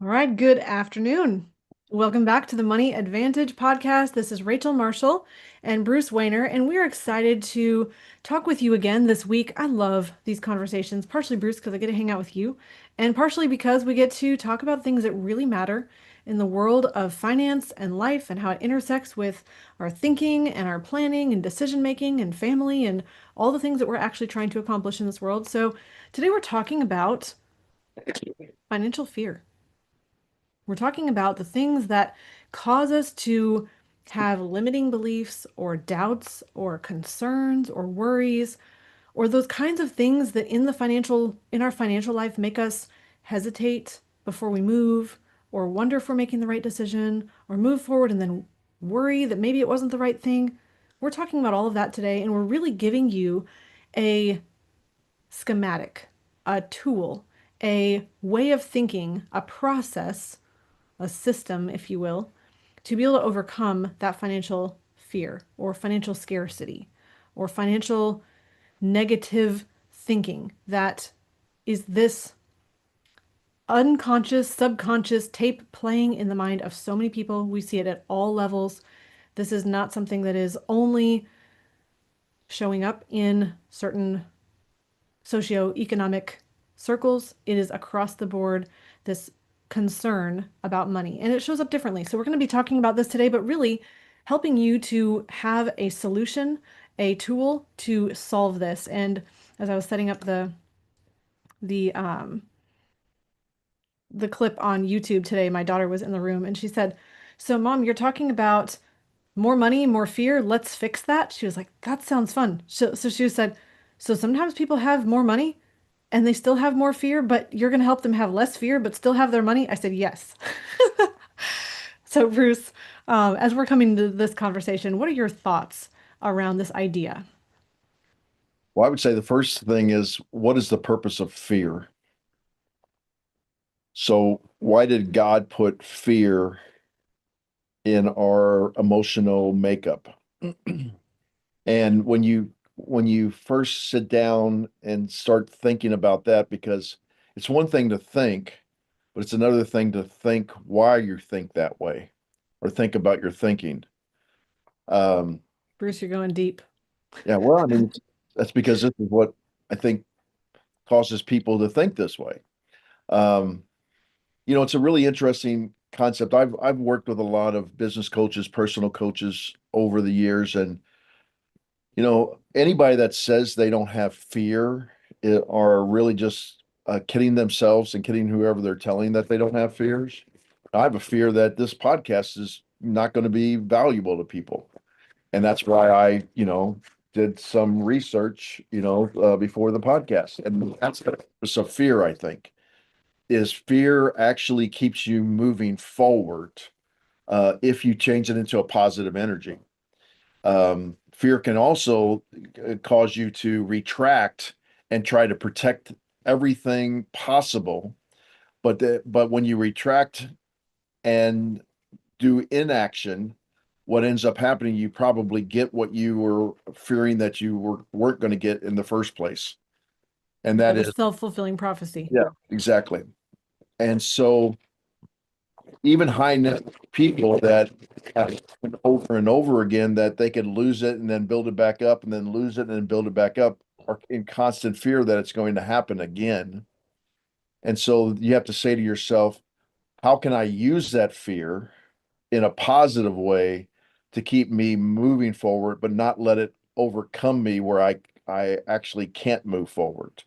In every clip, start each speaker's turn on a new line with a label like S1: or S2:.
S1: All right, good afternoon. Welcome back to the Money Advantage podcast. This is Rachel Marshall and Bruce Wayner, and we're excited to talk with you again this week. I love these conversations, partially, Bruce, because I get to hang out with you, and partially because we get to talk about things that really matter in the world of finance and life and how it intersects with our thinking and our planning and decision making and family and all the things that we're actually trying to accomplish in this world. So today we're talking about financial fear. We're talking about the things that cause us to have limiting beliefs or doubts or concerns or worries or those kinds of things that in our financial life make us hesitate before we move or wonder if we're making the right decision or move forward and then worry that maybe it wasn't the right thing. We're talking about all of that today, and we're really giving you a schematic, a tool, a way of thinking, a process, a system, if you will, to be able to overcome that financial fear or financial scarcity or financial negative thinking that is this unconscious, subconscious tape playing in the mind of so many people. We see it at all levels. This is not something that is only showing up in certain socioeconomic circles. It is across the board, this concern about money, and it shows up differently. So we're going to be talking about this today, but really helping you to have a solution, a tool to solve this. And as I was setting up the um the clip on YouTube today, my daughter was in the room and she said, "So mom, you're talking about more money, more fear. Let's fix that." She was like, "That sounds fun." So she said, "So sometimes people have more money and they still have more fear, but you're going to help them have less fear, but still have their money?" I said, "Yes." So Bruce, as we're coming to this conversation, what are your thoughts around this idea?
S2: Well, I would say the first thing is, what is the purpose of fear? So, why did God put fear in our emotional makeup? And when you first sit down and start thinking about that, because it's one thing to think, but it's another thing to think why you think that way or think about your thinking. Um,
S1: Bruce, you're going deep.
S2: yeah, well, I mean, that's because this is what I think causes people to think this way. Um, it's a really interesting concept. I've worked with a lot of business coaches, personal coaches over the years, and anybody that says they don't have fear are really just kidding themselves and kidding whoever they're telling that they don't have fears. I have a fear that this podcast is not going to be valuable to people, and that's why I did some research, before the podcast, and that's the purpose of fear, I think is fear actually keeps you moving forward if you change it into a positive energy. Fear can also cause you to retract and try to protect everything possible. But when you retract and do inaction, what ends up happening, you probably get what you were fearing that weren't going to get in the first place. And
S1: Yeah,
S2: that
S1: the
S2: is,
S1: self-fulfilling prophecy.
S2: yeah, exactly. And so even high net people that have over and over again that they could lose it and then build it back up and then lose it and then build it back up are in constant fear that it's going to happen again. And so you have to say to yourself, how can I use that fear in a positive way to keep me moving forward, but not let it overcome me where I actually can't move forward.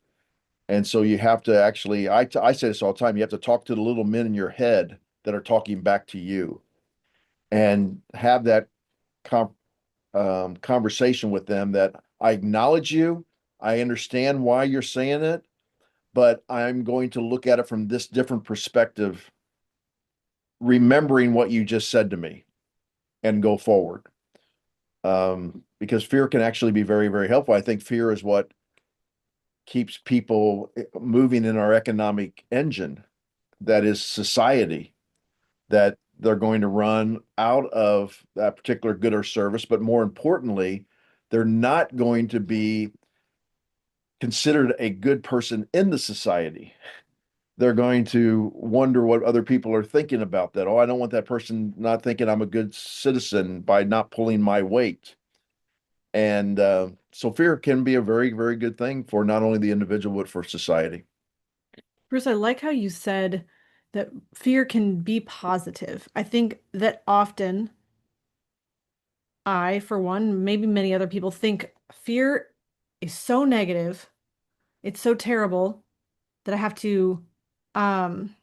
S2: And so you have to actually, I say this all the time, you have to talk to the little men in your head that are talking back to you and have that com conversation with them that I acknowledge you. I understand why you're saying it, but I'm going to look at it from this different perspective, remembering what you just said to me and go forward. Because fear can actually be very, very helpful. I think fear is what keeps people moving in our economic engine, that is society, that they're going to run out of that particular good or service, but more importantly, they're not going to be considered a good person in the society. they're going to wonder what other people are thinking about that. Oh, I don't want that person not thinking I'm a good citizen by not pulling my weight. And so fear can be a very, very good thing for not only the individual, but for society.
S1: Bruce, I like how you said that fear can be positive. I think that often I, for one, maybe many other people think fear is so negative, it's so terrible that I have to um,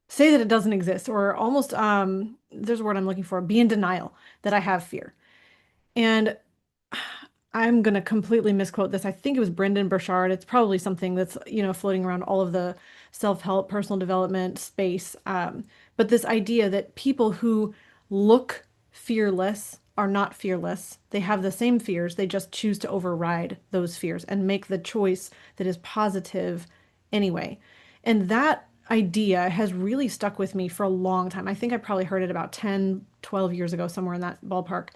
S1: say that it doesn't exist, or almost there's a word I'm looking for, be in denial that I have fear. And I'm going to completely misquote this. I think it was Brendan Burchard. It's probably something that's, floating around all of the self-help, personal development space. But this idea that people who look fearless are not fearless. They have the same fears. They just choose to override those fears and make the choice that is positive anyway. And that idea has really stuck with me for a long time. I think I probably heard it about 10, 12 years ago, somewhere in that ballpark.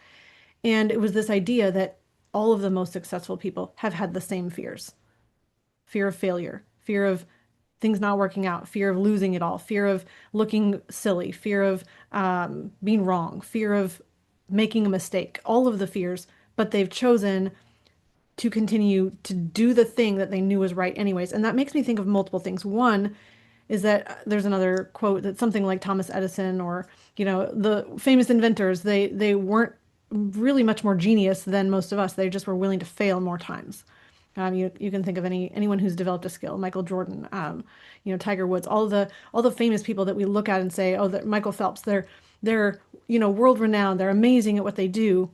S1: And it was this idea that all of the most successful people have had the same fears: fear of failure, fear of things not working out, fear of losing it all, fear of looking silly, fear of being wrong, fear of making a mistake, all of the fears, but they've chosen to continue to do the thing that they knew was right anyways. And that makes me think of multiple things. One is that there's another quote that something like Thomas Edison, or the famous inventors, they weren't really much more genius than most of us. They just were willing to fail more times. You can think of anyone who's developed a skill, Michael Jordan, Tiger Woods, all the famous people that we look at and say, oh, that Michael Phelps, they're world renowned, they're amazing at what they do.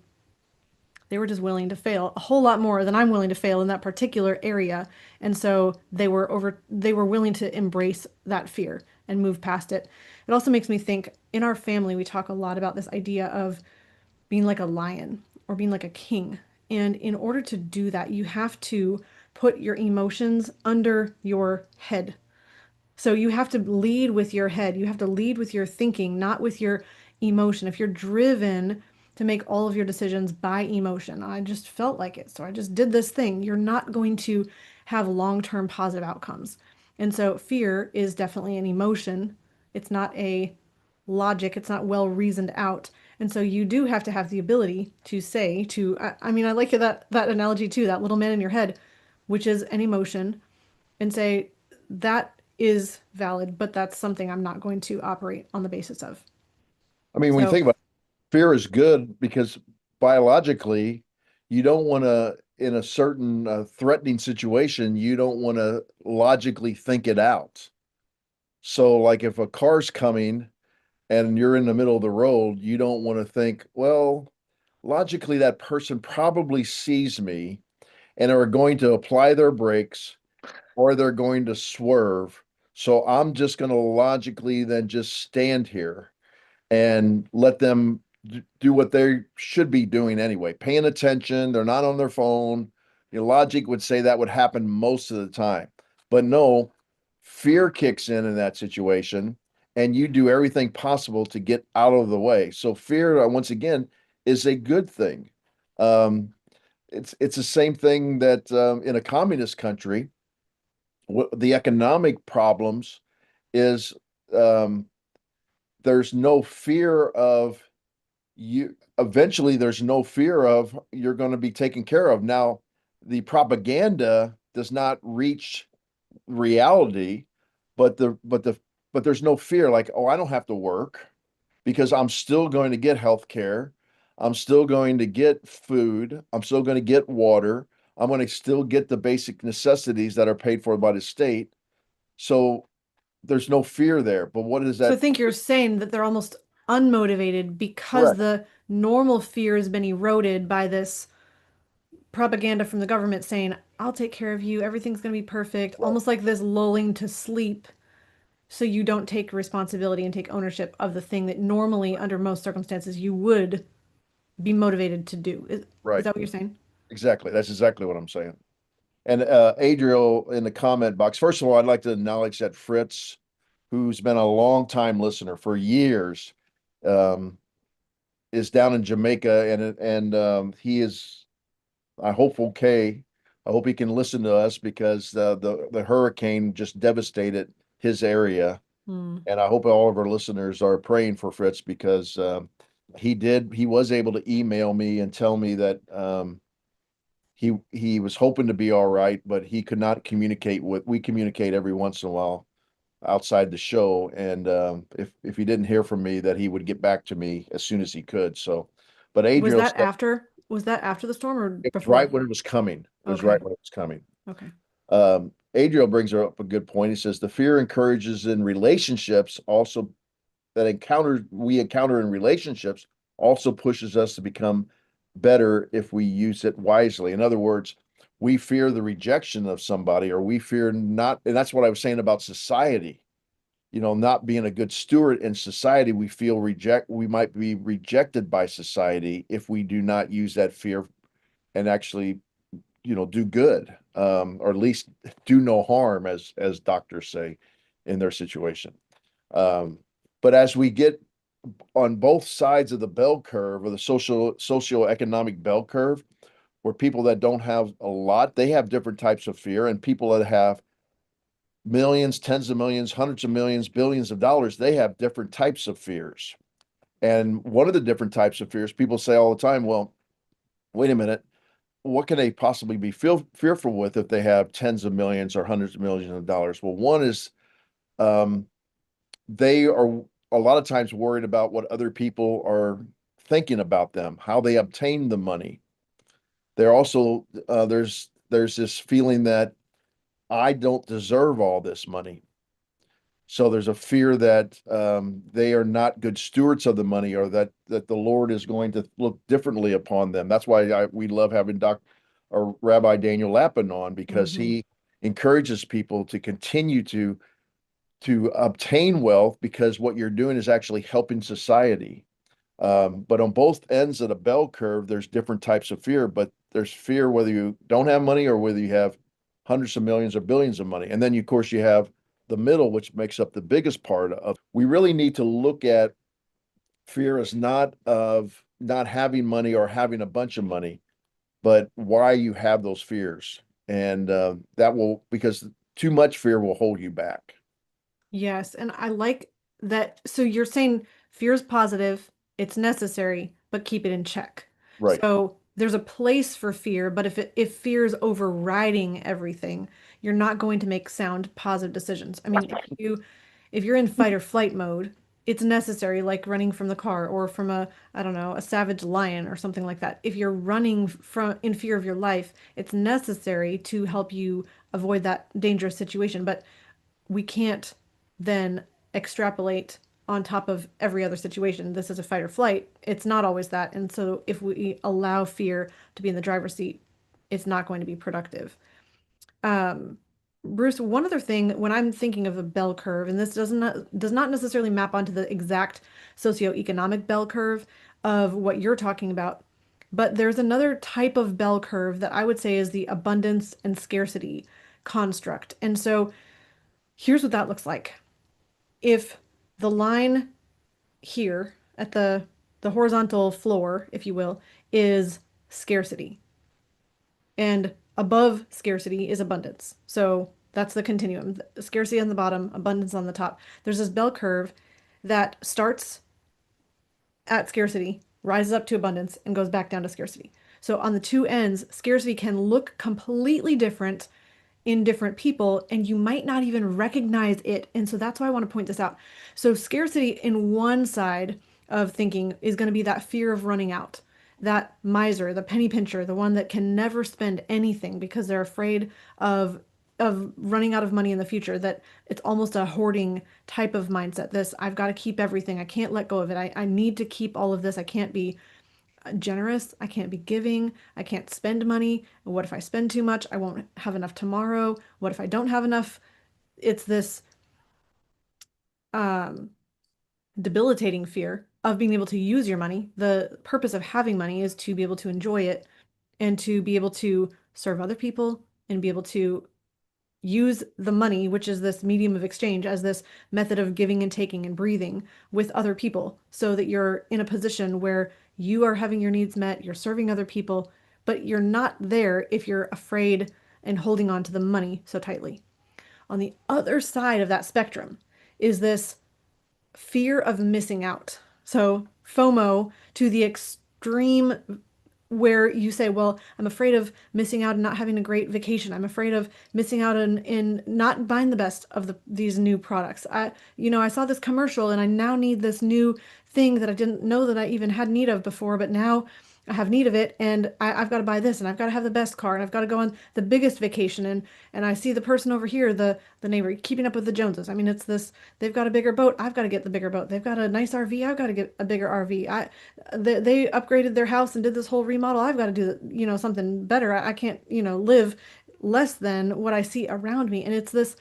S1: They were just willing to fail a whole lot more than I'm willing to fail in that particular area. And so they were willing to embrace that fear and move past it. It also makes me think, in our family, we talk a lot about this idea of being like a lion or being like a king. And in order to do that, you have to put your emotions under your head. So you have to lead with your head. You have to lead with your thinking, not with your emotion. If you're driven to make all of your decisions by emotion, I just felt like it, so I just did this thing, you're not going to have long-term positive outcomes. And so fear is definitely an emotion. It's not a logic. It's not well reasoned out. And so you do have to have the ability to say to, I mean, I like that analogy too, that little man in your head, which is an emotion, and say that is valid, but that's something I'm not going to operate on the basis of.
S2: I mean, when you
S1: So,
S2: think about it, fear is good because biologically, you don't want to, in a certain threatening situation, you don't want to logically think it out. So, like if a car's coming and you're in the middle of the road, you don't want to think, well, logically, that person probably sees me and are going to apply their brakes or they're going to swerve. So I'm just going to logically then just stand here and let them do what they should be doing anyway, paying attention. They're not on their phone. Your logic would say that would happen most of the time. But no, fear kicks in that situation, and you do everything possible to get out of the way. So fear, once again, is a good thing. Um, it's the same thing that in a communist country, the economic problems is um, there's no fear of you. Eventually, there's no fear of you're going to be taken care of. Now, the propaganda does not reach reality, but there's no fear like, oh, I don't have to work because I'm still going to get health care. I'm still going to get food. I'm still going to get water. I'm going to still get the basic necessities that are paid for by the state. So there's no fear there. But what is
S1: so I
S2: that?
S1: think you're saying that they're almost unmotivated because
S2: Correct.
S1: the normal fear has been eroded by this propaganda from the government saying, I'll take care of you, everything's going to be perfect,
S2: Right.
S1: almost like this lulling to sleep so you don't take responsibility and take ownership of the thing that normally, under most circumstances, you would be motivated to do. Is
S2: Right.
S1: that what you're saying?
S2: Exactly. That's exactly what I'm saying. And Adriel in the comment box, first of all, I'd like to acknowledge that Fritz, who's been a long time listener for years, um, is down in Jamaica, and he is, I hope, okay. I hope he can listen to us because the hurricane just devastated his area.
S1: Hmm.
S2: And I hope all of our listeners are praying for Fritz because he was able to email me and tell me that he was hoping to be all right, but he could not communicate with. We communicate every once in a while outside the show, and if he didn't hear from me, that he would get back to me as soon as he could. So, but
S1: Was
S2: Adriel
S1: that
S2: said
S1: after? Was that after the storm or
S2: it was right
S1: before?
S2: when it was coming. It was right
S1: Okay.
S2: when it was coming.
S1: Okay.
S2: Adriel brings up a good point. He says the fear encourages in relationships also that encounter in relationships also pushes us to become better if we use it wisely. In other words, we fear the rejection of somebody, or we fear not, and that's what I was saying about society. Not being a good steward in society, we might be rejected by society if we do not use that fear and actually, do good, or at least do no harm, as doctors say in their situation. Um, but as we get on both sides of the bell curve, or the socioeconomic bell curve, where people that don't have a lot, they have different types of fear, and people that have millions, tens of millions, hundreds of millions, billions of dollars, they have different types of fears. And one of the different types of fears, people say all the time, well, wait a minute, what can they possibly be fearful with if they have tens of millions or hundreds of millions of dollars? Well, one is um, they are a lot of times worried about what other people are thinking about them, how they obtain the money. They're also there's this feeling that I don't deserve all this money. So there's a fear that they are not good stewards of the money, or that the Lord is going to look differently upon them. That's why we love having Doc or Rabbi Daniel Lapin on, because
S1: Hmm.
S2: he encourages people to continue to obtain wealth, because what you're doing is actually helping society. But on both ends of the bell curve, there's different types of fear, but there's fear whether you don't have money or whether you have hundreds of millions or billions of money. And then, of course, you have the middle, which makes up the biggest part of. We really need to look at fear as not of not having money or having a bunch of money, but why you have those fears. And because too much fear will hold you back.
S1: Yes, and I like that. So you're saying fear is positive, it's necessary, but keep it in check.
S2: Right.
S1: So there's a place for fear, but if fear is overriding everything, you're not going to make sound positive decisions. I mean, if you're in fight or flight mode, it's necessary, like running from the car or from a, I don't know, a savage lion or something like that. If you're running from in fear of your life, it's necessary to help you avoid that dangerous situation. But we can't then extrapolate on top of every other situation. This is a fight or flight. It's not always that. And so if we allow fear to be in the driver's seat, it's not going to be productive. Um, Bruce, one other thing, when I'm thinking of a bell curve, and this does not necessarily map onto the exact socioeconomic bell curve of what you're talking about, but there's another type of bell curve that I would say is the abundance and scarcity construct. And so here's what that looks like. If the line here at the horizontal floor, if you will, is scarcity, and above scarcity is abundance. So that's the continuum. Scarcity on the bottom, abundance on the top. There's this bell curve that starts at scarcity, rises up to abundance, and goes back down to scarcity. So on the two ends, scarcity can look completely different in different people, and you might not even recognize it. And so that's why I want to point this out. So, scarcity in one side of thinking is going to be that fear of running out, that miser, the penny pincher, the one that can never spend anything because they're afraid of running out of money in the future, that it's almost a hoarding type of mindset. This, I've got to keep everything. I can't let go of it. I need to keep all of this. I can't be generous. I can't be giving. I can't spend money. What if I spend too much? I won't have enough tomorrow. What if I don't have enough? It's this um, debilitating fear of being able to use your money. The purpose of having money is to be able to enjoy it and to be able to serve other people and be able to use the money, which is this medium of exchange, as this method of giving and taking and breathing with other people, so that you're in a position where you are having your needs met, you're serving other people, but you're not there if you're afraid and holding on to the money so tightly. On the other side of that spectrum is this fear of missing out. So FOMO to the extreme, where you say, well, I'm afraid of missing out and not having a great vacation. I'm afraid of missing out in not buying the best of these new products. I saw this commercial and I now need this new thing that I didn't know that I even had need of before, but now I have need of it, and I've got to buy this, and I've got to have the best car, and I've got to go on the biggest vacation, and I see the person over here, the neighbor, keeping up with the Joneses. I mean, it's this. They've got a bigger boat. I've got to get the bigger boat. They've got a nice RV. I've got to get a bigger RV. They upgraded their house and did this whole remodel. I've got to do something better. I can't live less than what I see around me, and it's this.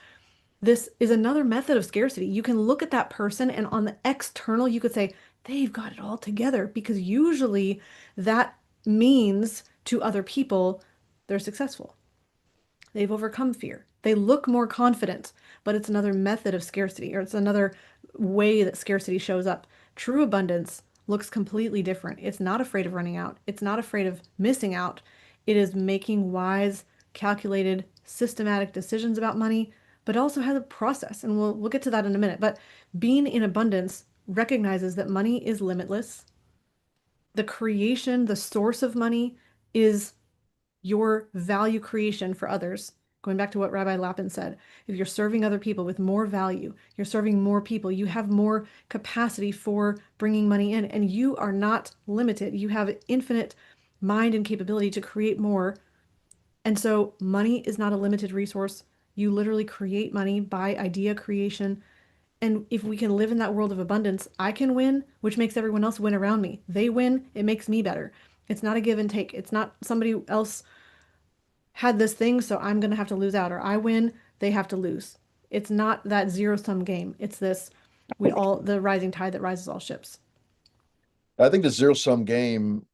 S1: This is another method of scarcity. You can look at that person, and on the external, you could say, they've got it all together, because usually that means to other people they're successful. They've overcome fear. They look more confident, but it's another method of scarcity, or it's another way that scarcity shows up. True abundance looks completely different. It's not afraid of running out, it's not afraid of missing out. It is making wise, calculated, systematic decisions about money, but also has a process. And we'll get to that in a minute. But being in abundance recognizes that money is limitless. The creation, the source of money is your value creation for others. Going back to what Rabbi Lapin said, if you're serving other people with more value, you're serving more people, you have more capacity for bringing money in, and you are not limited. You have infinite mind and capability to create more. And so money is not a limited resource. You literally create money by idea creation. And if we can live in that world of abundance, I can win, which makes everyone else win around me. They win, it makes me better. It's not a give and take. It's not somebody else had this thing, so I'm going to have to lose out, or I win, they have to lose. It's not that zero sum game. It's this, the rising tide that rises all ships.
S2: I think the zero sum game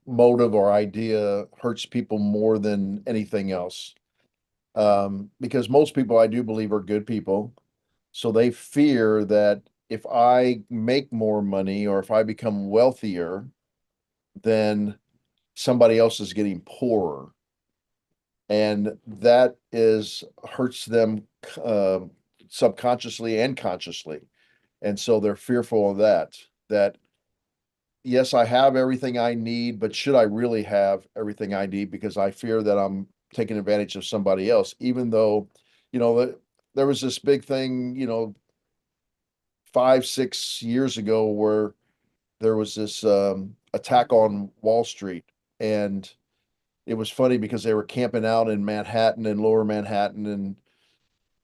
S2: motive or idea hurts people more than anything else. Because most people, I do believe, are good people. So they fear that if I make more money or if I become wealthier, then somebody else is getting poorer. And that is hurts them uh, subconsciously and consciously. And so they're fearful of that yes, I have everything I need, but should I really have everything I need? Because I fear that I'm taking advantage of somebody else, even though, there was this big thing, 5, 6 years ago where there was this attack on Wall Street. And it was funny because they were camping out in Manhattan and lower Manhattan,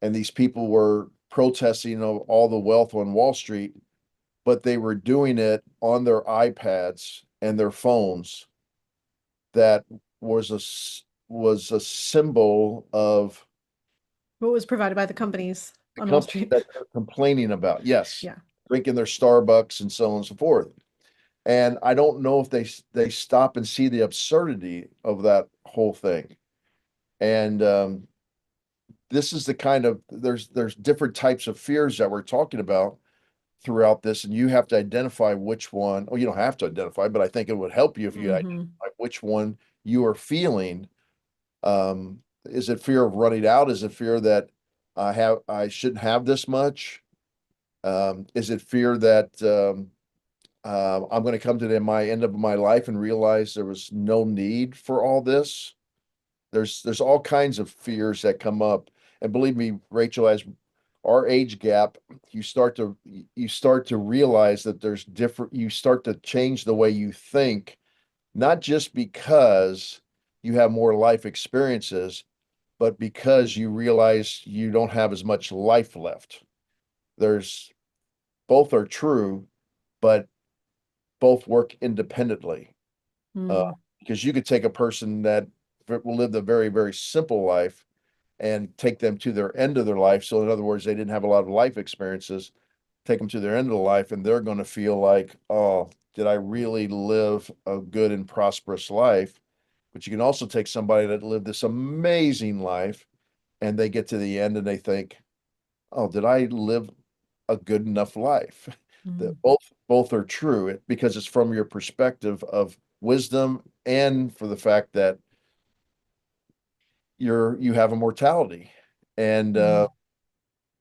S2: and these people were protesting, all the wealth on Wall Street, but they were doing it on their iPads and their phones. That was a symbol of
S1: What was provided by the companies
S2: the
S1: on Wall
S2: company
S1: Street?
S2: that they're complaining about. Yes,
S1: Yeah.
S2: drinking their Starbucks and so on and so forth. And I don't know if they stop and see the absurdity of that whole thing. And this is the kind of there's different types of fears that we're talking about throughout this, and you have to identify which one. Or you don't have to identify, but I think it would help you if you
S1: Mm-hmm.
S2: identify which one you are feeling. Is it fear of running out? Is it fear that I shouldn't have this much? Is it fear that I'm going to come to my end of my life and realize there was no need for all this? There's all kinds of fears that come up, and believe me, Rachel, as our age gap, you start to realize that there's different. You start to change the way you think, not just because you have more life experiences, but because you realize you don't have as much life left. There's both are true, but both work independently. Uh,
S1: Mm.
S2: because you could take a person that will live a very, very simple life and take them to their end of their life. So, in other words, they didn't have a lot of life experiences, take them to their end of the life, and they're going to feel like, oh, did I really live a good and prosperous life? But you can also take somebody that lived this amazing life and they get to the end and they think, oh, did I live a good enough life?
S1: Mm.
S2: That both are true because it's from your perspective of wisdom and for the fact that you have a mortality. And
S1: Mhm.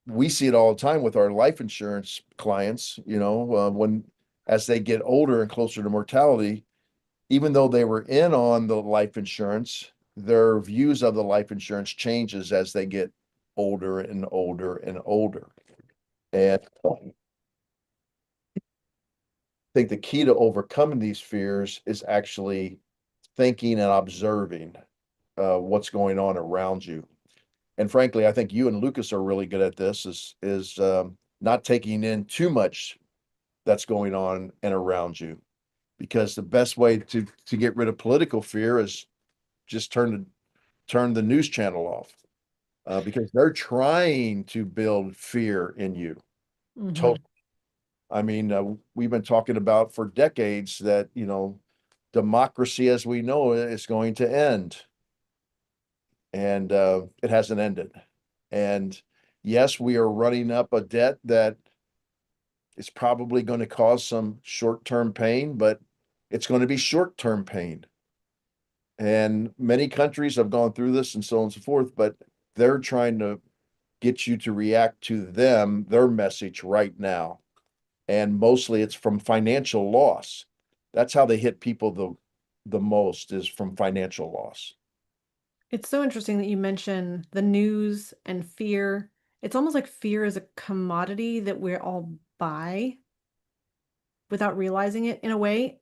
S2: we see it all the time with our life insurance clients, when as they get older and closer to mortality, even though they were in on the life insurance, their views of the life insurance changes as they get older and older and older. And I think the key to overcoming these fears is actually thinking and observing what's going on around you. And frankly, I think you and Lucas are really good at this is not taking in too much that's going on and around you. Because the best way to get rid of political fear is just turn the news channel off, because they're trying to build fear in you.
S1: Mhm.
S2: Totally. I mean, we've been talking about for decades that democracy as we know it is going to end, and it hasn't ended. And yes, we are running up a debt that is probably going to cause some short-term pain, but it's going to be short-term pain. And many countries have gone through this and so on and so forth, but they're trying to get you to react to their message right now. And mostly it's from financial loss. That's how they hit people the most is from financial loss.
S1: It's so interesting that you mention the news and fear. It's almost like fear is a commodity that we all buy without realizing it in a way.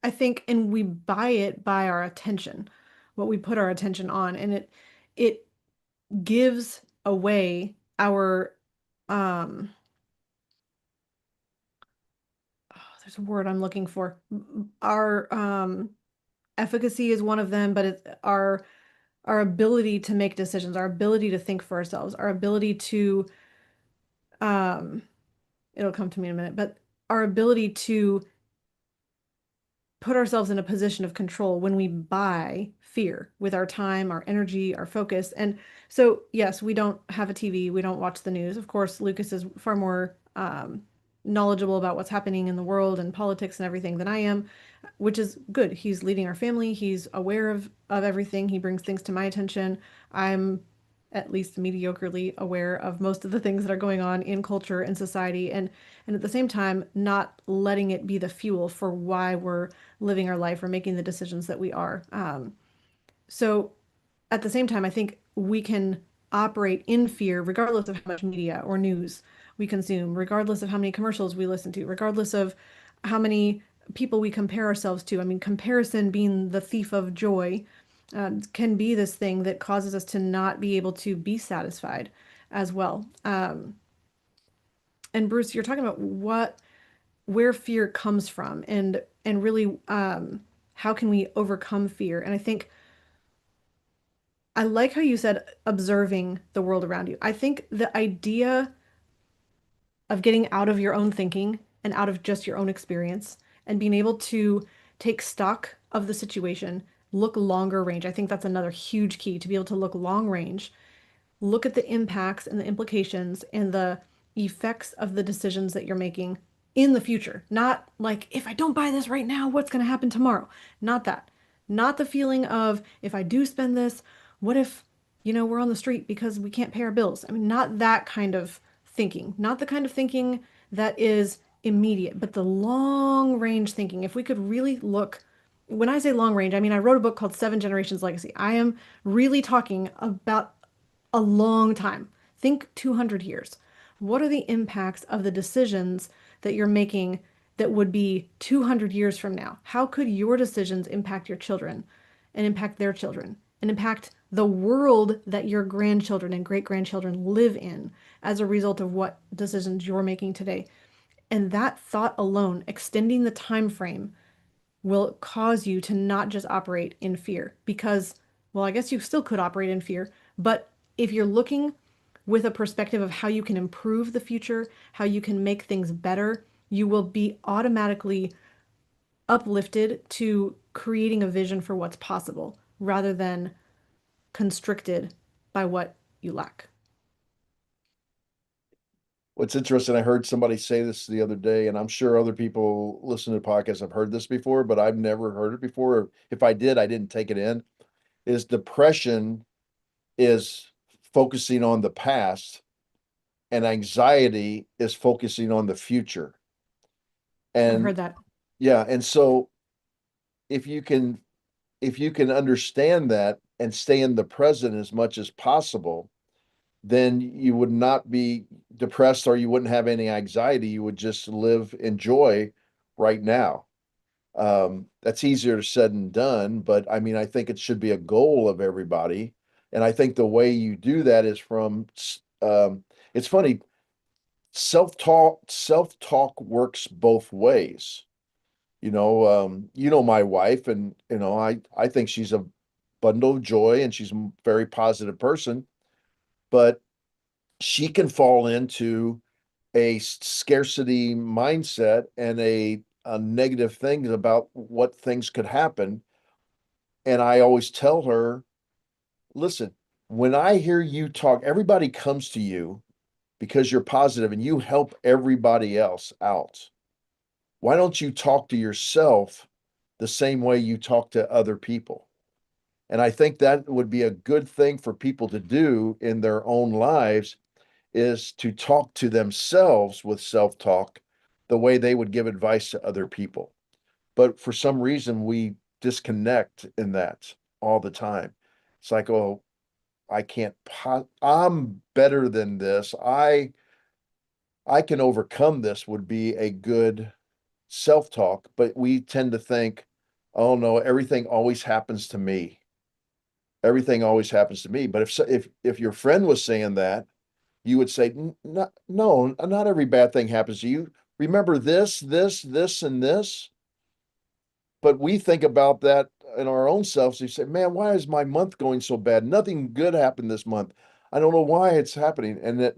S1: I think, and we buy it by our attention, what we put our attention on, and it gives away our um oh, there's a word I'm looking for. Our efficacy is one of them, but it's our ability to make decisions, our ability to think for ourselves, our ability to um it'll come to me in a minute, but our ability to put ourselves in a position of control when we buy fear with our time, our energy, our focus. And so, yes, we don't have a TV, we don't watch the news. Of course, Lucas is far more knowledgeable about what's happening in the world and politics and everything than I am, which is good. He's leading our family, he's aware of everything, he brings things to my attention. I'm at least mediocrely aware of most of the things that are going on in culture and society, and at the same time not letting it be the fuel for why we're living our life or making the decisions that we are. So at the same time, I think we can operate in fear regardless of how much media or news we consume, regardless of how many commercials we listen to, regardless of how many people we compare ourselves to. I mean, comparison being the thief of joy can be this thing that causes us to not be able to be satisfied as well. And Bruce, you're talking about where fear comes from and really how can we overcome fear? And I think I like how you said observing the world around you. I think the idea of getting out of your own thinking and out of just your own experience and being able to take stock of the situation, look longer range. I think that's another huge key to be able to look long range, look at the impacts and the implications and the effects of the decisions that you're making in the future. Not like, if I don't buy this right now, what's going to happen tomorrow? Not that. Not the feeling of, if I do spend this, what if, we're on the street because we can't pay our bills? I mean, not that kind of thinking. Not the kind of thinking that is immediate, but the long range thinking. If we could really look, when I say long range, I mean, I wrote a book called Seven Generations Legacy. I am really talking about a long time. Think 200 years. What are the impacts of the decisions that you're making that would be 200 years from now? How could your decisions impact your children and impact their children and impact the world that your grandchildren and great grandchildren live in as a result of what decisions you're making today? And that thought alone, extending the time frame, will cause you to not just operate in fear because, well, I guess you still could operate in fear, but if you're looking with a perspective of how you can improve the future, how you can make things better, you will be automatically uplifted to creating a vision for what's possible rather than constricted by what you lack.
S2: What's interesting, I heard somebody say this the other day, and I'm sure other people listening to podcasts have heard this before, but I've never heard it before. If I did, I didn't take it in. Is depression is focusing on the past, and anxiety is focusing on the future.
S1: I've
S2: And
S1: heard that.
S2: yeah, and so if you can if you can understand that and stay in the present as much as possible, then you would not be depressed or you wouldn't have any anxiety. You would just live in joy right now. That's easier said than done, but I mean, I think it should be a goal of everybody. And I think the way you do that is it's funny, self-talk works both ways. You know my wife, and I think she's a bundle of joy and she's a very positive person, but she can fall into a scarcity mindset and a negative things about what things could happen. And I always tell her, listen, when I hear you talk, everybody comes to you because you're positive and you help everybody else out. Why don't you talk to yourself the same way you talk to other people? And I think that would be a good thing for people to do in their own lives, is to talk to themselves with self-talk the way they would give advice to other people. But for some reason, we disconnect in that all the time. It's like, oh, I'm better than this. I can overcome this would be a good self-talk, but we tend to think, oh no, everything always happens to me. Everything always happens to me. But if your friend was saying that, you would say, No, not every bad thing happens to you. Remember this, and this." But we think about that in our own selves. You say, man, why is my month going so bad? Nothing good happened this month. I don't know why it's happening. And that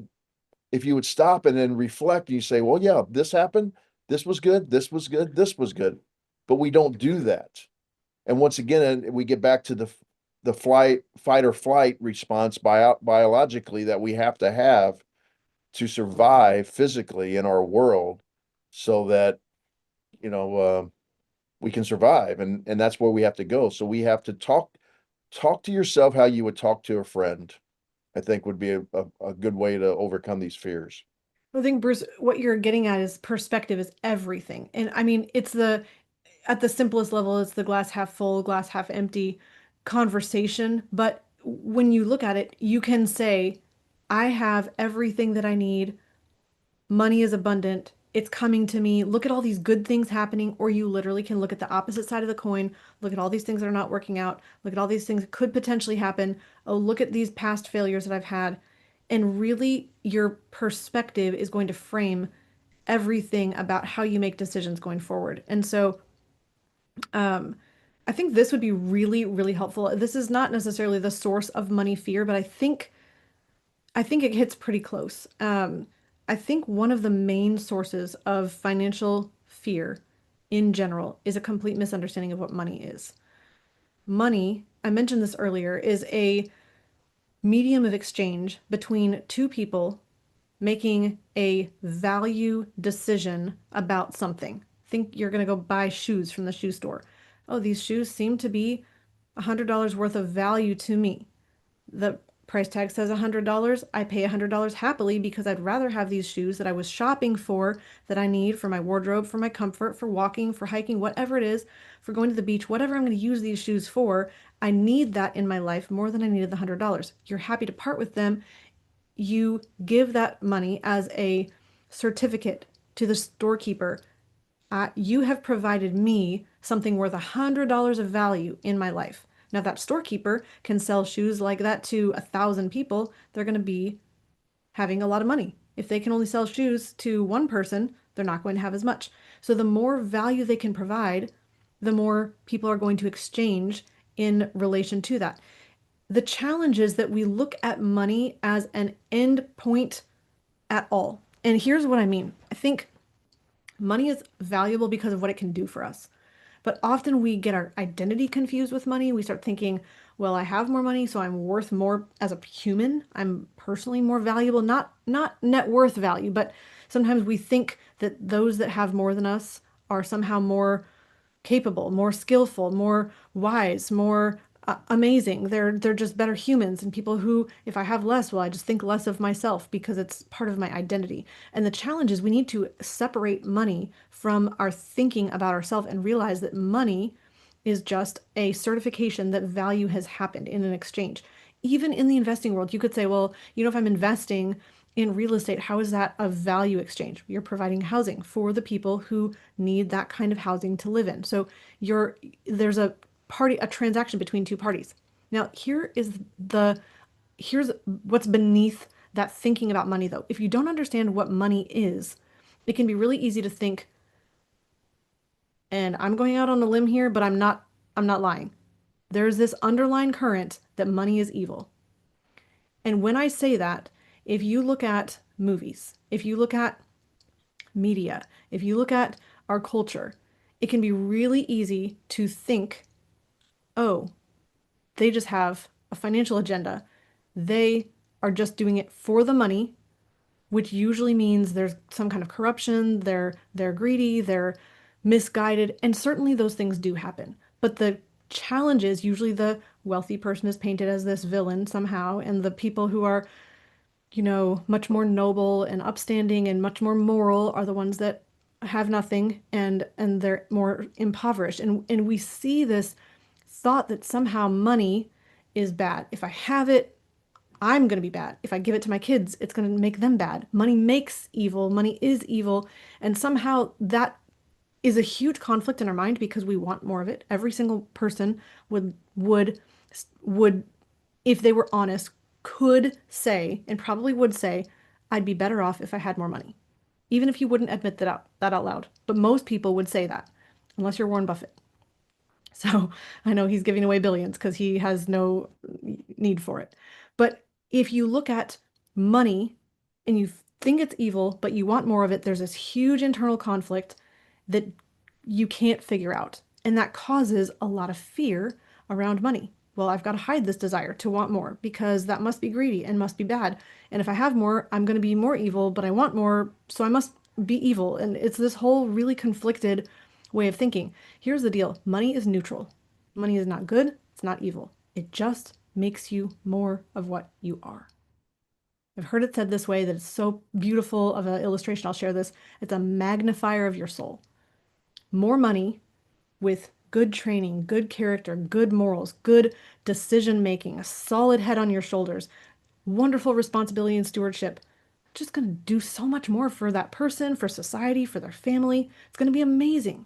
S2: if you would stop and then reflect, and you say, well, yeah, this happened. This was good. This was good. This was good. But we don't do that. And once again, we get back to the fight or flight response biologically that we have to have to survive physically in our world, so that you know uh, we can survive, and that's where we have to go. So we have to talk to yourself how you would talk to a friend. I think would be a good way to overcome these fears.
S1: I think, Bruce, what you're getting at is perspective is everything. And I mean, at the simplest level, it's the glass half full, glass half empty conversation. But when you look at it, you can say, I have everything that I need. Money is abundant. It's coming to me. Look at all these good things happening. Or you literally can look at the opposite side of the coin. Look at all these things that are not working out. Look at all these things that could potentially happen. Oh, look at these past failures that I've had. And really, your perspective is going to frame everything about how you make decisions going forward. And so, I think this would be really, really helpful. This is not necessarily the source of money fear, but I think it hits pretty close. I think one of the main sources of financial fear in general is a complete misunderstanding of what money is. Money, I mentioned this earlier, is a medium of exchange between two people making a value decision about something. Think you're going to go buy shoes from the shoe store. Oh, these shoes seem to be $100 worth of value to me. The price tag says $100. I pay $100 happily because I'd rather have these shoes that I was shopping for, that I need for my wardrobe, for my comfort, for walking, for hiking, whatever it is, for going to the beach, whatever I'm going to use these shoes for. I need that in my life more than I needed the $100. You're happy to part with them. You give that money as a certificate to the storekeeper. You have provided me something worth $100 of value in my life. Now, that storekeeper can sell shoes like that to 1,000 people. They're going to be having a lot of money. If they can only sell shoes to one person, they're not going to have as much. So, the more value they can provide, the more people are going to exchange in relation to that. The challenge is that we look at money as an end point at all. And here's what I mean. I think money is valuable because of what it can do for us. But often we get our identity confused with money. We start thinking, well, I have more money, so I'm worth more as a human. I'm personally more valuable, not net worth value, but sometimes we think that those that have more than us are somehow more capable, more skillful, more wise, more amazing. They're just better humans, and people who, if I have less, well, I just think less of myself because it's part of my identity. And the challenge is we need to separate money from our thinking about ourselves and realize that money is just a certification that value has happened in an exchange. Even in the investing world, you could say, well, if I'm investing in real estate, how is that a value exchange? You're providing housing for the people who need that kind of housing to live in. So there's a transaction between two parties. Now, here's what's beneath that thinking about money though. If you don't understand what money is, it can be really easy to think, and I'm going out on a limb here, but I'm not lying. There's this underlying current that money is evil. And when I say that, if you look at movies, if you look at media, if you look at our culture, it can be really easy to think, oh, they just have a financial agenda. They are just doing it for the money, which usually means there's some kind of corruption, they're greedy, they're misguided, and certainly those things do happen. But the challenge is usually the wealthy person is painted as this villain somehow, and the people who are, much more noble and upstanding and much more moral are the ones that have nothing and they're more impoverished. And we see this thought that somehow money is bad. If I have it, I'm going to be bad. If I give it to my kids, it's going to make them bad. Money makes evil. Money is evil. And somehow that is a huge conflict in our mind because we want more of it. Every single person would if they were honest, could say and probably would say, I'd be better off if I had more money. Even if you wouldn't admit that out loud. But most people would say that, unless you're Warren Buffett. So I know he's giving away billions because he has no need for it. But if you look at money and you think it's evil, but you want more of it, there's this huge internal conflict that you can't figure out. And that causes a lot of fear around money. Well, I've got to hide this desire to want more because that must be greedy and must be bad. And if I have more, I'm going to be more evil, but I want more, so I must be evil. And it's this whole really conflicted way of thinking. Here's the deal. Money is neutral. Money is not good. It's not evil. It just makes you more of what you are. I've heard it said this way that it's so beautiful of an illustration. I'll share this. It's a magnifier of your soul. More money with good training, good character, good morals, good decision making, a solid head on your shoulders, wonderful responsibility and stewardship. Just going to do so much more for that person, for society, for their family. It's going to be amazing.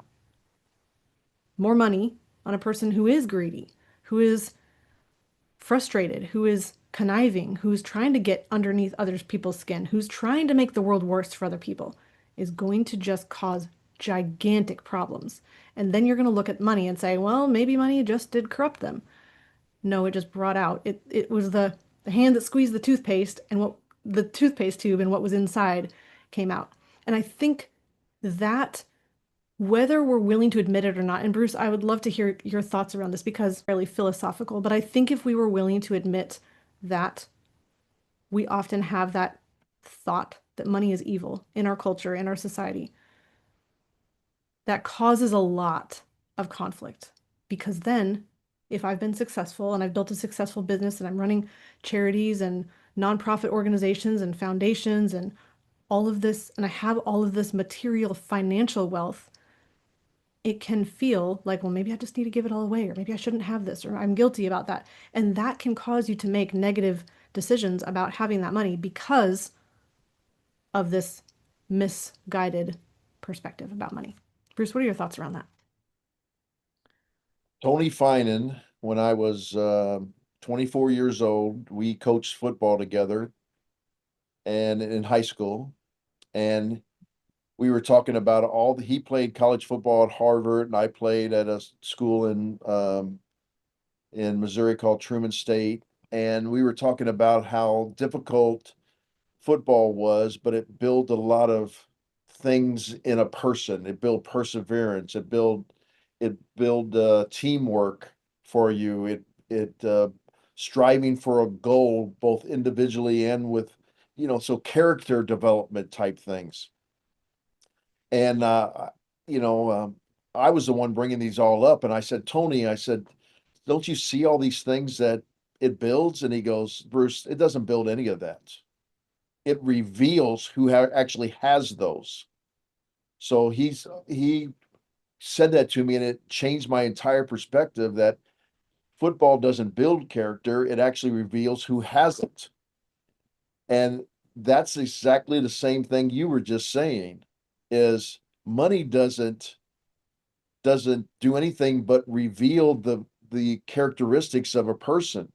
S1: More money on a person who is greedy, who is frustrated, who is conniving, who's trying to get underneath other people's skin, who's trying to make the world worse for other people, is going to just cause gigantic problems. And then you're going to look at money and say, well, maybe money just did corrupt them. No, it just brought out. It was the hand that squeezed the toothpaste and what the toothpaste tube and what was inside came out. And I think that whether we're willing to admit it or not, and Bruce, I would love to hear your thoughts around this because it's fairly philosophical, but I think if we were willing to admit that we often have that thought that money is evil in our culture, in our society, that causes a lot of conflict. Because then, if I've been successful and I've built a successful business and I'm running charities and nonprofit organizations and foundations and all of this, and I have all of this material financial wealth, it can feel like, well, maybe I just need to give it all away, or maybe I shouldn't have this, or I'm guilty about that. And that can cause you to make negative decisions about having that money because of this misguided perspective about money. Bruce, what are your thoughts around that?
S2: Tony Finan, when I was 24 years old, we coached football together and in high school. And we were talking about he played college football at Harvard, and I played at a school in Missouri called Truman State. And we were talking about how difficult football was, but it built a lot of things in a person. It built perseverance. It built teamwork for you. It striving for a goal, both individually and with, so character development type things. And you know, I was the one bringing these all up, and I said, Tony, I said, don't you see all these things that it builds? And he goes, Bruce, it doesn't build any of that. It reveals who actually has those. So he said that to me, and it changed my entire perspective that football doesn't build character, it actually reveals who has it. And that's exactly the same thing you were just saying is money doesn't do anything but reveal the characteristics of a person.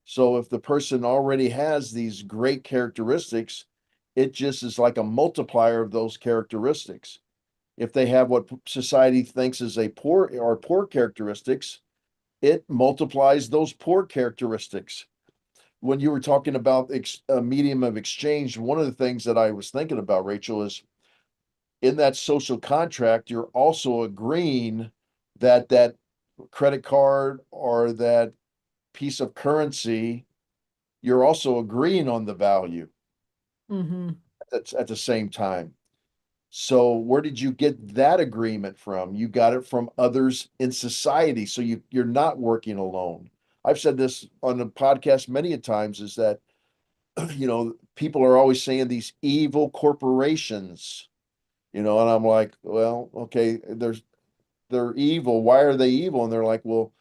S2: So if the person already has these great characteristics, it just is like a multiplier of those characteristics. If they have what society thinks is a poor characteristics, it multiplies those poor characteristics. When you were talking about a medium of exchange, one of the things that I was thinking about, Rachel, is in that social contract, you're also agreeing that that credit card or that piece of currency, you're also agreeing on the value
S1: Mm-hmm.
S2: at the same time. So where did you get that agreement from? You got it from others in society. So you're not working alone. I've said this on the podcast many a times is that people are always saying these evil corporations, and I'm like, well, okay, they're evil. Why are they evil? And they're like, well,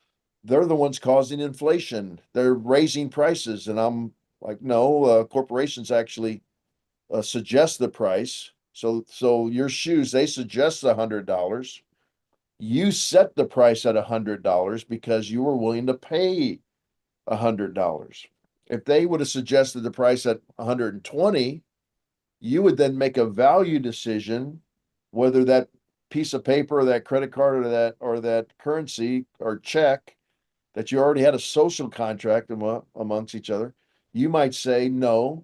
S2: they're the ones causing inflation. They're raising prices. And I'm like, no, corporations actually suggest the price. So your shoes, they suggest $100. You set the price at $100 because you were willing to pay $100. If they would have suggested the price at 120, you would then make a value decision whether that piece of paper or that credit card or that currency or check that you already had a social contract amongst each other, you might say, no,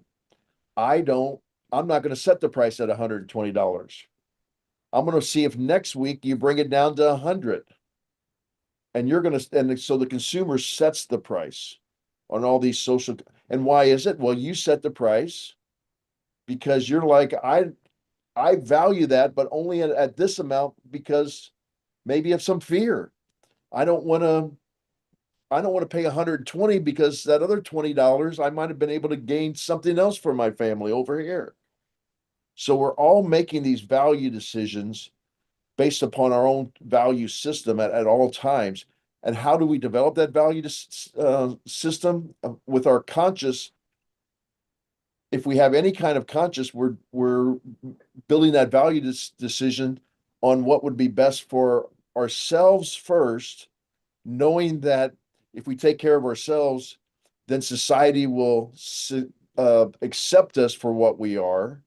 S2: I don't, I'm not going to set the price at $120. I'm going to see if next week you bring it down to 100. And and so the consumer sets the price on all these social. And why is it? Well, you set the price because you're like, I value that, but only at this amount because maybe of some fear. I don't want to I don't want to pay 120 because that other $20 I might have been able to gain something else for my family over here. So we're all making these value decisions based upon our own value system at all times. And how do we develop that value system with our conscious? If we have any kind of conscious, we're building that value decision on what would be best for ourselves first, knowing that if we take care of ourselves, then society will accept us for what we are,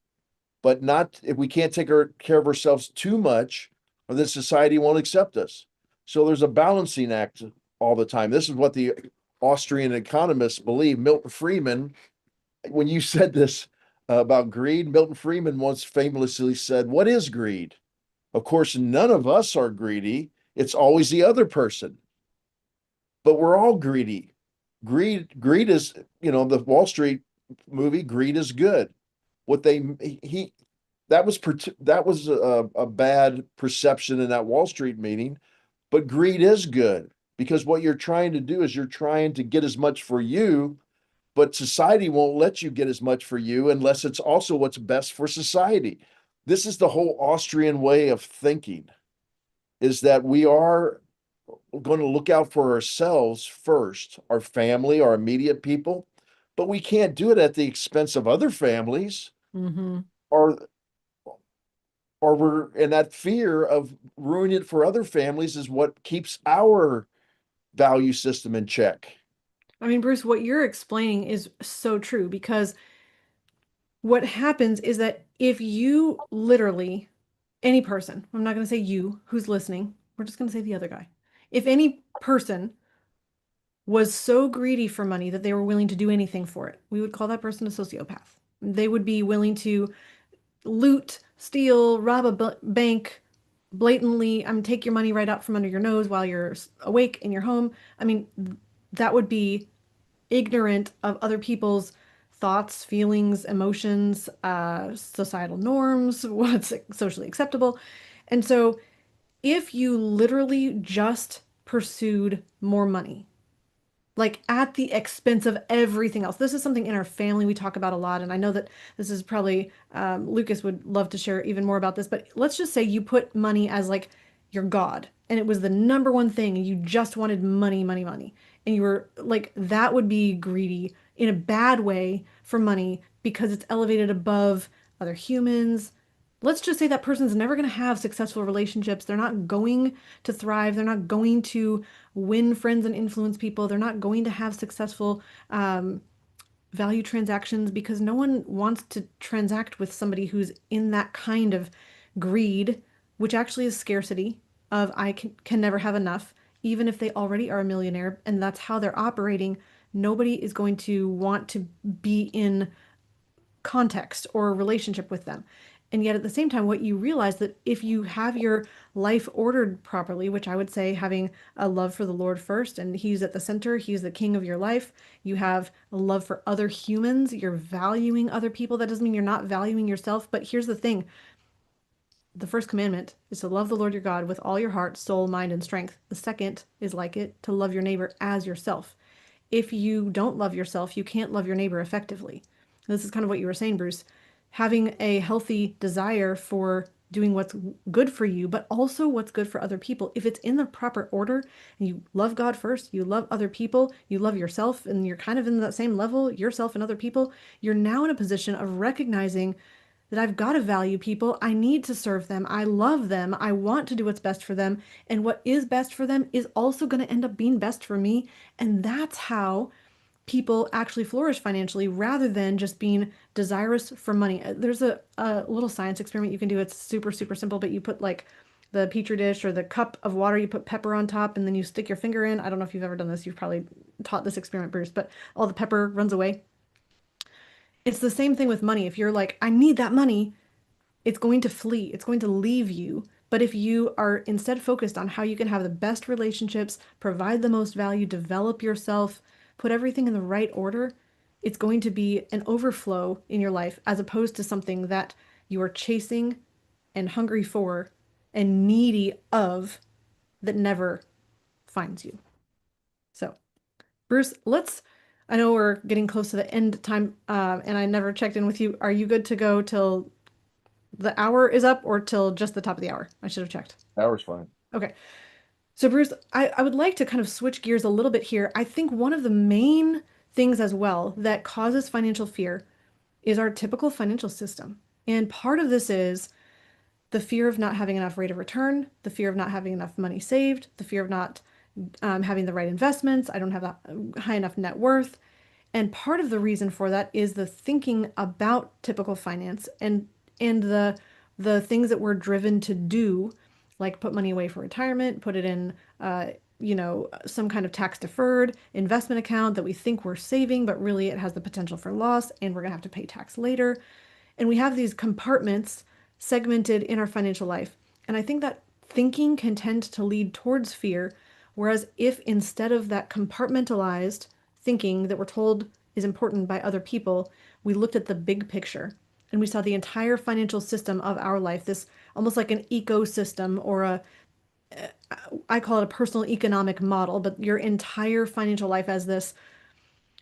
S2: but not if we can't take care of ourselves too much, or then society won't accept us. So there's a balancing act all the time. This is what the Austrian economists believe. Milton Friedman, when you said this about greed, Milton Friedman once famously said, "What is greed?" Of course, none of us are greedy. It's always the other person, but we're all greedy. Greed is, the Wall Street movie, Greed is Good. What they he that was a bad perception in that Wall Street meeting, but greed is good because what you're trying to do is you're trying to get as much for you, but society won't let you get as much for you unless it's also what's best for society. This is the whole Austrian way of thinking, is that we are going to look out for ourselves first, our family, our immediate people, but we can't do it at the expense of other families,
S1: Mm-hmm.
S2: or we're in that fear of ruining it for other families is what keeps our value system in check.
S1: I mean, Bruce, what you're explaining is so true because what happens is that if you literally, any person, I'm not going to say you who's listening, we're just going to say the other guy. If any person was so greedy for money that they were willing to do anything for it, we would call that person a sociopath. They would be willing to loot, steal, rob a bank, blatantly, take your money right out from under your nose while you're awake in your home. I mean, that would be ignorant of other people's thoughts, feelings, emotions, societal norms, what's socially acceptable. And so if you literally just pursued more money, like at the expense of everything else. This is something in our family we talk about a lot. And I know that this is probably, Lucas would love to share even more about this, but let's just say you put money as like your God and it was the number one thing and you just wanted money, money, money. And you were like, that would be greedy in a bad way for money because it's elevated above other humans. Let's just say that person's never going to have successful relationships. They're not going to thrive. They're not going to win friends and influence people. They're not going to have successful value transactions because no one wants to transact with somebody who's in that kind of greed, which actually is scarcity of I can never have enough, even if they already are a millionaire and that's how they're operating. Nobody is going to want to be in context or a relationship with them. And yet at the same time, what you realize that if you have your life ordered properly, which I would say having a love for the Lord first, and He's at the center, He's the king of your life. You have a love for other humans. You're valuing other people. That doesn't mean you're not valuing yourself. But here's the thing. The first commandment is to love the Lord your God with all your heart, soul, mind, and strength. The second is like it, to love your neighbor as yourself. If you don't love yourself, you can't love your neighbor effectively. This is kind of what you were saying, Bruce. Having a healthy desire for doing what's good for you, but also what's good for other people. If it's in the proper order and you love God first, you love other people, you love yourself, and you're kind of in that same level, yourself and other people, you're now in a position of recognizing that I've got to value people. I need to serve them. I love them. I want to do what's best for them. And what is best for them is also going to end up being best for me. And that's how people actually flourish financially rather than just being desirous for money. There's a little science experiment you can do. It's super, super simple, but you put like the petri dish or the cup of water, you put pepper on top, and then you stick your finger in. I don't know if you've ever done this. You've probably taught this experiment, Bruce, but all the pepper runs away. It's the same thing with money. If you're like, I need that money, it's going to flee, it's going to leave you. But if you are instead focused on how you can have the best relationships, provide the most value, develop yourself, put everything in the right order, it's going to be an overflow in your life as opposed to something that you are chasing and hungry for and needy of that never finds you. So, Bruce, I know we're getting close to the end time, and I never checked in with you. Are you good to go till the hour is up or till just the top of the hour? I should have checked.
S2: Hour's fine.
S1: Okay. So, Bruce, I would like to kind of switch gears a little bit here. I think one of the main things as well that causes financial fear is our typical financial system. And part of this is the fear of not having enough rate of return, the fear of not having enough money saved, the fear of not having the right investments. I don't have a high enough net worth. And part of the reason for that is the thinking about typical finance and the things that we're driven to do, like put money away for retirement, put it in some kind of tax deferred investment account that we think we're saving, but really it has the potential for loss and we're gonna have to pay tax later. And we have these compartments segmented in our financial life. And I think that thinking can tend to lead towards fear. Whereas if instead of that compartmentalized thinking that we're told is important by other people, we looked at the big picture and we saw the entire financial system of our life, this almost like an ecosystem or I call it a personal economic model, but your entire financial life as this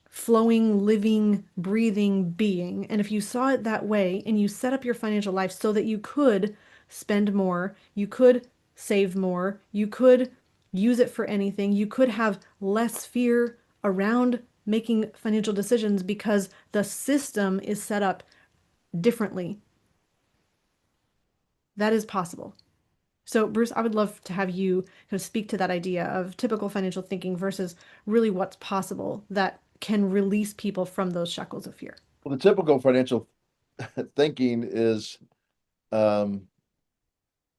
S1: flowing, living, breathing being. And if you saw it that way and you set up your financial life so that you could spend more, you could save more, you could use it for anything, you could have less fear around making financial decisions because the system is set up differently. That is possible. So, Bruce, I would love to have you kind of speak to that idea of typical financial thinking versus really what's possible that can release people from those shackles of fear.
S2: Well, the typical financial thinking is um,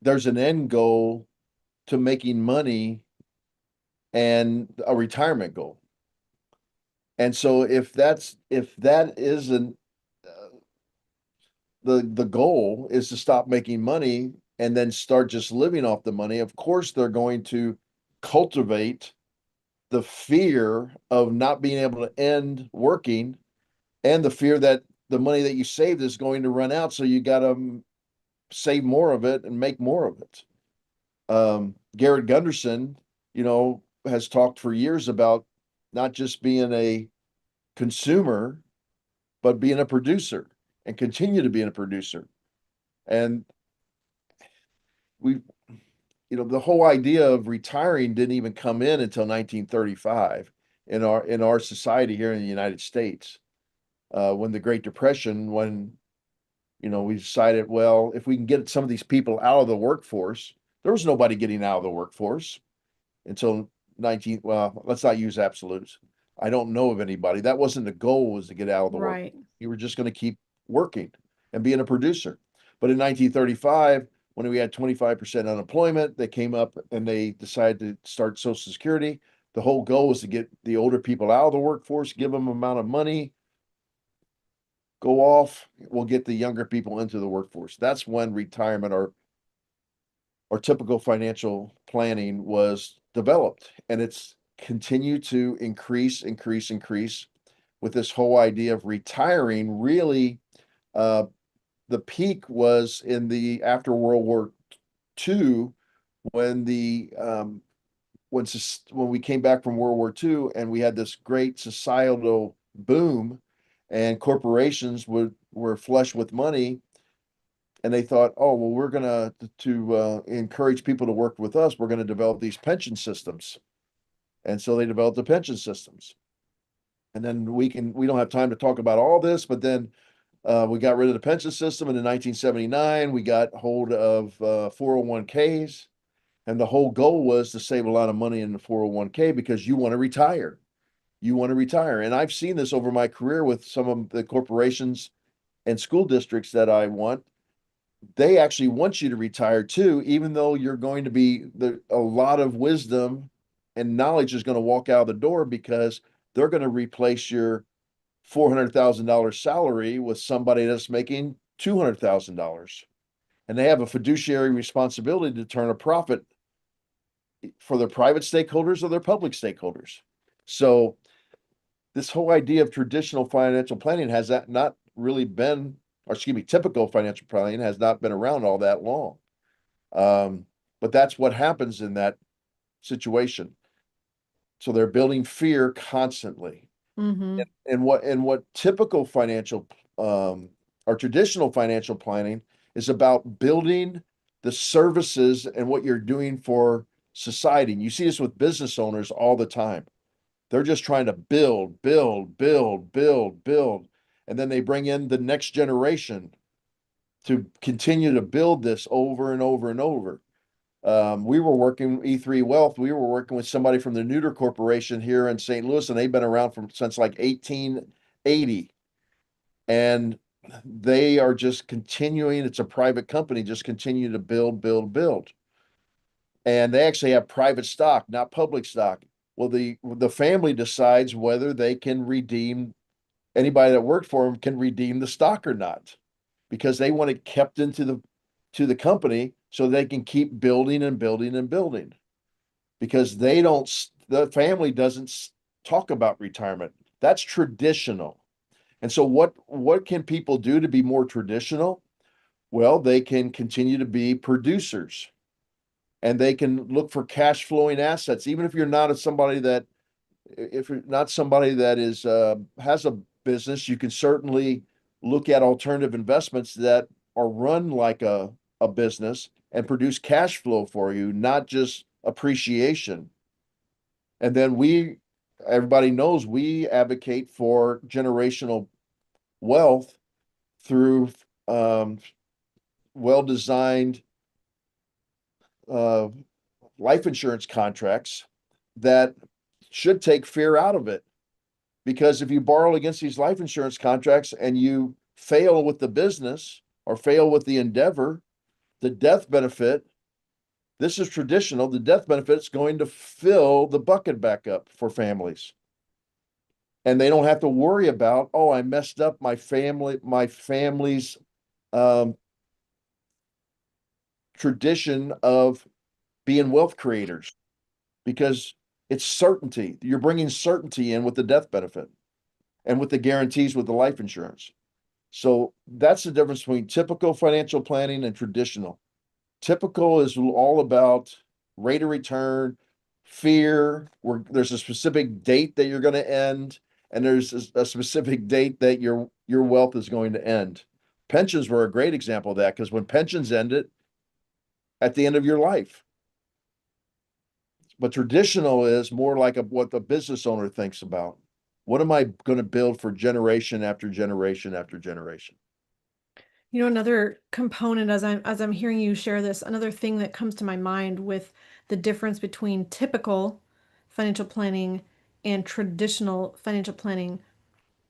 S2: there's an end goal to making money and a retirement goal. And so if that isn't the goal is to stop making money and then start just living off the money, of course they're going to cultivate the fear of not being able to end working and the fear that the money that you saved is going to run out. So you got to save more of it and make more of it. Garrett Gunderson, has talked for years about not just being a consumer, but being a producer and continue to be a producer. And we, the whole idea of retiring didn't even come in until 1935 in our society here in the United States. When the Great Depression, when we decided, well, if we can get some of these people out of the workforce, there was nobody getting out of the workforce until 19, well, let's not use absolutes. I don't know of anybody. That wasn't the goal, was to get out of the work.
S1: Right.
S2: You were just going to keep working and being a producer. But in 1935, when we had 25% unemployment, they came up and they decided to start Social Security. The whole goal was to get the older people out of the workforce, give them amount of money, go off, we'll get the younger people into the workforce. That's when retirement or typical financial planning was developed. And it's continued to increase with this whole idea of retiring. Really, uh, the peak was in the after World War II, when the when we came back from World War II and we had this great societal boom, and corporations were flush with money, and they thought, oh, well, we're gonna to encourage people to work with us, we're gonna develop these pension systems. And so they developed the pension systems. And then we don't have time to talk about all this, but then we got rid of the pension system, and in 1979 we got hold of 401ks, and the whole goal was to save a lot of money in the 401k because you want to retire. You want to retire. And I've seen this over my career with some of the corporations and school districts that I want. They actually want you to retire too, even though you're going to be a lot of wisdom and knowledge is going to walk out of the door, because they're going to replace your $400,000 salary with somebody that's making $200,000. And they have a fiduciary responsibility to turn a profit for their private stakeholders or their public stakeholders. So this whole idea of traditional financial planning has that not really been, or excuse me, typical financial planning has not been around all that long. Um, but that's what happens in that situation. So they're building fear constantly.
S1: Mm-hmm.
S2: And what typical financial or traditional financial planning is about building the services and what you're doing for society. And you see this with business owners all the time. They're just trying to build, build, build, build, build. And then they bring in the next generation to continue to build this over and over and over. We were working E3 Wealth. We were working with somebody from the Neuter Corporation here in St. Louis, and they've been around since like 1880. And they are just continuing. It's a private company, just continue to build, build, build. And they actually have private stock, not public stock. Well, the family decides whether they can redeem, anybody that worked for them can redeem the stock or not, because they want it kept into the company so they can keep building and building and building, because the family doesn't talk about retirement. That's traditional. And so what can people do to be more traditional? Well, they can continue to be producers, and they can look for cash flowing assets. Even if you're not somebody that if you're not somebody that is has a business, you can certainly look at alternative investments that are run like a business and produce cash flow for you, not just appreciation. And then everybody knows we advocate for generational wealth through um, well-designed uh, life insurance contracts that should take fear out of it. Because if you borrow against these life insurance contracts and you fail with the business or fail with the endeavor, the death benefit, this is traditional, the death benefit is going to fill the bucket back up for families. And they don't have to worry about, oh, I messed up my family's um, tradition of being wealth creators, because it's certainty. You're bringing certainty in with the death benefit and with the guarantees with the life insurance. So that's the difference between typical financial planning and traditional. Typical is all about rate of return, fear, where there's a specific date that you're going to end, and there's a specific date that your wealth is going to end. Pensions were a great example of that because when pensions ended at the end of your life, but traditional is more like what the business owner thinks about. What am I going to build for generation after generation after generation?
S1: You know, another component as I'm hearing you share this, another thing that comes to my mind with the difference between typical financial planning and traditional financial planning,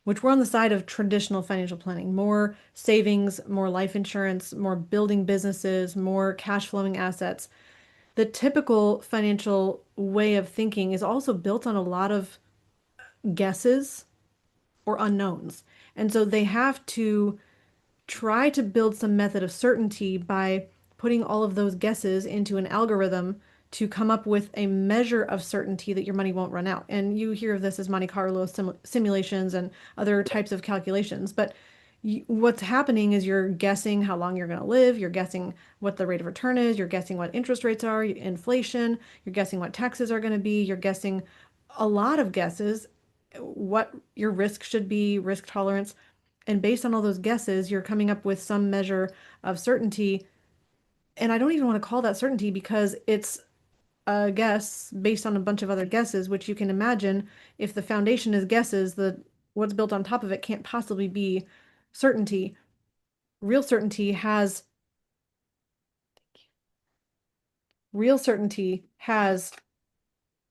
S1: which we're on the side of traditional financial planning, more savings, more life insurance, more building businesses, more cash flowing assets. The typical financial way of thinking is also built on a lot of guesses or unknowns. And so they have to try to build some method of certainty by putting all of those guesses into an algorithm to come up with a measure of certainty that your money won't run out. And you hear of this as Monte Carlo simulations and other types of calculations. But what's happening is you're guessing how long you're going to live, you're guessing what the rate of return is, you're guessing what interest rates are, inflation, you're guessing what taxes are going to be, you're guessing a lot of guesses, what your risk should be, risk tolerance. And based on all those guesses, you're coming up with some measure of certainty. And I don't even want to call that certainty because it's a guess based on a bunch of other guesses, which you can imagine if the foundation is guesses, the what's built on top of it can't possibly be certainty. Real certainty has real certainty has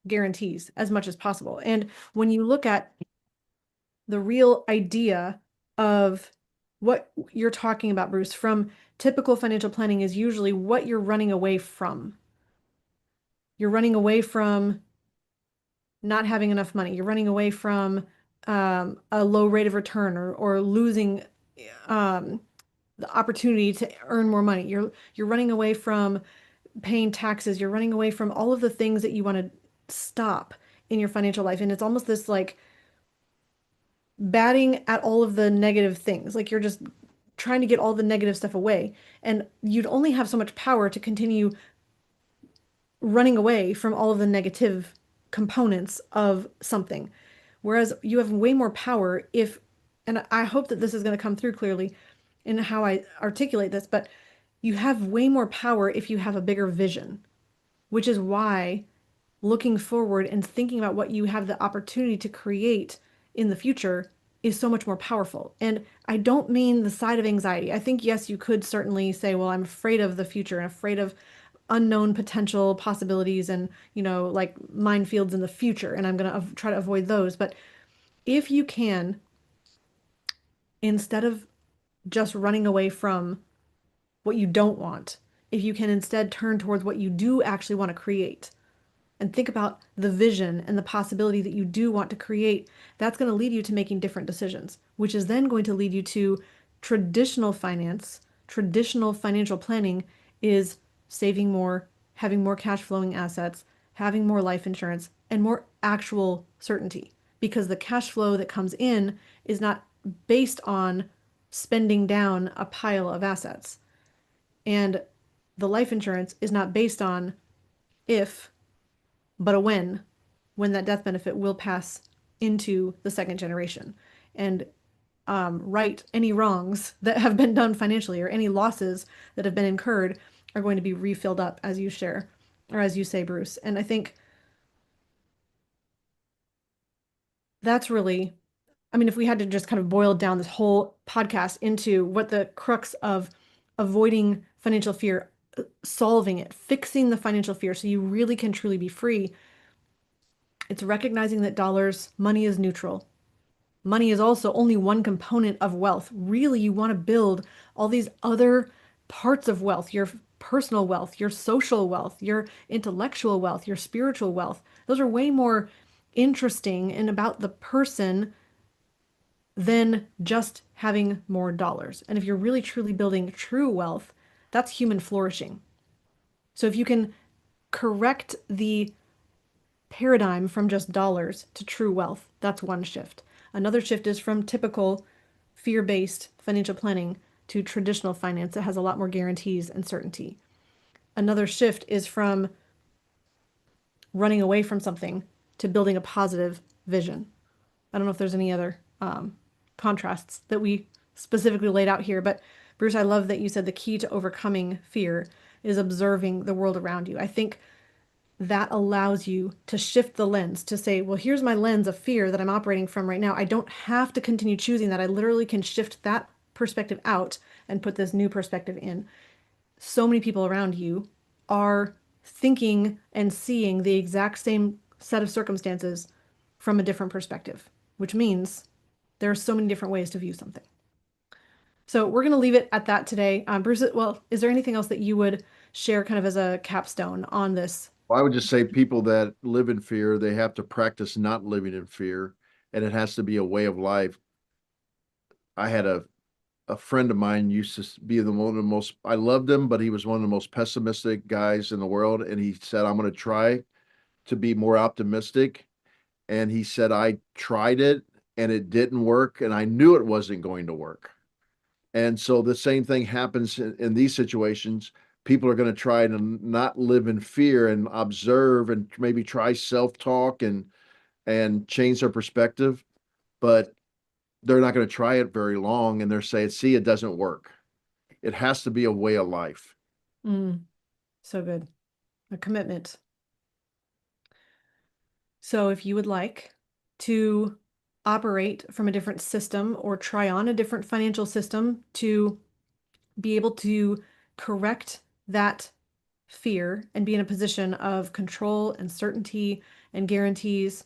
S1: guarantees as much as possible. And when you look at the real idea of what you're talking about, Bruce, from typical financial planning is usually what you're running away from. You're running away from not having enough money. You're running away from a low rate of return or losing um, the opportunity to earn more money. You're running away from paying taxes. You're running away from all of the things that you want to stop in your financial life. And it's almost this like batting at all of the negative things. Like you're just trying to get all the negative stuff away. And you'd only have so much power to continue running away from all of the negative components of something. Whereas you have way more power if, and I hope that this is going to come through clearly in how I articulate this, but you have way more power if you have a bigger vision, which is why looking forward and thinking about what you have the opportunity to create in the future is so much more powerful. And I don't mean the side of anxiety. I think, yes, you could certainly say, well, I'm afraid of the future and afraid of unknown potential possibilities and, like minefields in the future, and I'm going to try to avoid those. But if you can, instead of just running away from what you don't want, if you can instead turn towards what you do actually want to create, and think about the vision and the possibility that you do want to create, that's going to lead you to making different decisions, which is then going to lead you to traditional finance. Traditional financial planning is saving more, having more cash flowing assets, having more life insurance, and more actual certainty. Because the cash flow that comes in is not based on spending down a pile of assets. And the life insurance is not based on if but a when that death benefit will pass into the second generation and right any wrongs that have been done financially or any losses that have been incurred are going to be refilled up as you share or as you say, Bruce. And I think that's really, I mean, if we had to just kind of boil down this whole podcast into what the crux of avoiding financial fear, solving it, fixing the financial fear so you really can truly be free, it's recognizing that money is neutral. Money is also only one component of wealth. Really, you want to build all these other parts of wealth, your personal wealth, your social wealth, your intellectual wealth, your spiritual wealth. Those are way more interesting and about the person than just having more dollars. And if you're really truly building true wealth, that's human flourishing. So if you can correct the paradigm from just dollars to true wealth. That's one shift. Another shift is from typical fear-based financial planning to traditional finance that has a lot more guarantees and certainty. Another shift is from running away from something to building a positive vision. I don't know if there's any other contrasts that we specifically laid out here, but Bruce, I love that you said the key to overcoming fear is observing the world around you. I think that allows you to shift the lens to say, well, here's my lens of fear that I'm operating from right now. I don't have to continue choosing that. I literally can shift that perspective out and put this new perspective in. So many people around you are thinking and seeing the exact same set of circumstances from a different perspective, which means there are so many different ways to view something. So we're going to leave it at that today. Bruce, well, is there anything else that you would share kind of as a capstone on this?
S2: I would just say people that live in fear, they have to practice not living in fear, and it has to be a way of life. I had a friend of mine used to be one of the most, I loved him, but he was one of the most pessimistic guys in the world. And he said, I'm going to try to be more optimistic. And he said, I tried it and it didn't work. And I knew it wasn't going to work. And so the same thing happens in these situations. People are going to try to not live in fear and observe and maybe try self-talk and change their perspective, but they're not going to try it very long and they're saying, see, it doesn't work. It has to be a way of life.
S1: Mm, so good. A commitment. So if you would like to operate from a different system or try on a different financial system to be able to correct that fear and be in a position of control and certainty and guarantees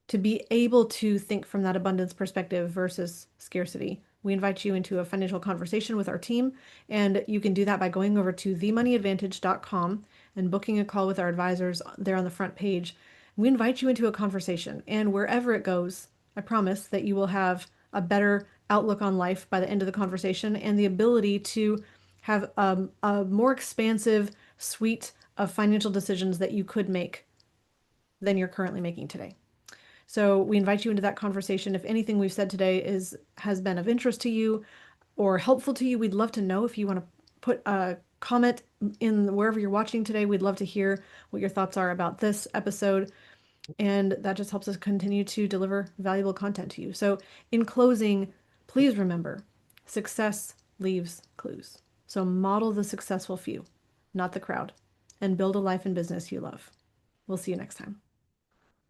S1: to be able to think from that abundance perspective versus scarcity. We invite you into a financial conversation with our team, and you can do that by going over to themoneyadvantage.com and booking a call with our advisors there on the front page. We invite you into a conversation, and wherever it goes, I promise that you will have a better outlook on life by the end of the conversation and the ability to have a more expansive suite of financial decisions that you could make than you're currently making today. So we invite you into that conversation. If anything we've said today has been of interest to you or helpful to you, we'd love to know. If you want to put a comment in wherever you're watching today, we'd love to hear what your thoughts are about this episode. And that just helps us continue to deliver valuable content to you. So in closing, please remember, success leaves clues. So model the successful few, not the crowd, and build a life and business you love. We'll see you next time.